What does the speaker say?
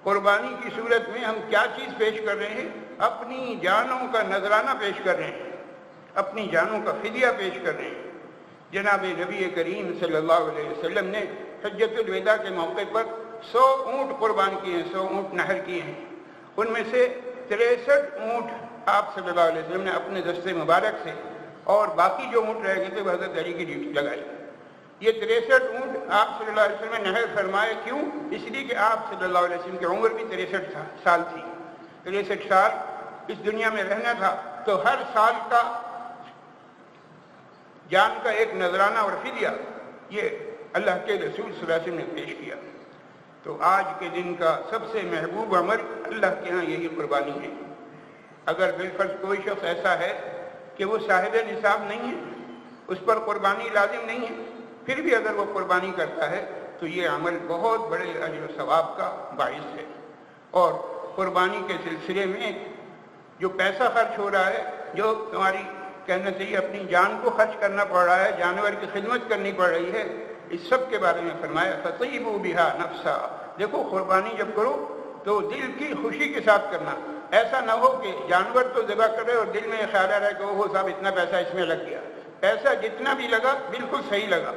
قربانی کی صورت میں ہم کیا چیز پیش کر رہے ہیں؟ اپنی جانوں کا نذرانہ پیش کر رہے ہیں، اپنی جانوں کا فدیہ پیش کر رہے ہیں۔ جناب نبی کریم صلی اللہ علیہ وسلم نے حجۃ الوداع کے موقع پر 100 اونٹ قربان کیے ہیں، 100 اونٹ نحر کیے ہیں۔ ان میں سے 63 اونٹ آپ صلی اللہ علیہ وسلم نے اپنے دست مبارک سے، اور باقی جو اونٹ رہ گئے تھے وہ حضرت علی کی ڈیوٹی لگائی۔ یہ 63 اونٹ آپ صلی اللہ علیہ وسلم نے نحر فرمائے، کیوں؟ اس لیے کہ آپ صلی اللہ علیہ وسلم کی عمر بھی 63 سال تھی۔ 63 سال اس دنیا میں رہنا تھا، تو ہر سال کا جان کا ایک نذرانہ اور فدیہ یہ اللہ کے رسول صلی اللہ علیہ وسلم نے پیش کیا۔ تو آج کے دن کا سب سے محبوب عمل اللہ کے ہاں یہی قربانی ہے۔ اگر بالفرض کوئی شخص ایسا ہے کہ وہ صاحب نصاب نہیں ہے، اس پر قربانی لازم نہیں ہے، پھر بھی اگر وہ قربانی کرتا ہے تو یہ عمل بہت بڑے اجر و ثواب کا باعث ہے۔ اور قربانی کے سلسلے میں جو پیسہ خرچ ہو رہا ہے، جو تمہاری کہنا چاہیے اپنی جان کو خرچ کرنا پڑ رہا ہے، جانور کی خدمت کرنی پڑ رہی ہے، اس سب کے بارے میں فرمایا فَطِيبُوا بِهَا نَفْسًا۔ دیکھو قربانی جب کرو تو دل کی خوشی کے ساتھ کرنا، ایسا نہ ہو کہ جانور تو ذبح کر رہے اور دل میں یہ خیال آ رہا ہے کہ وہ صاحب اتنا پیسہ اس میں لگ گیا۔ پیسہ جتنا بھی لگا بالکل صحیح لگا،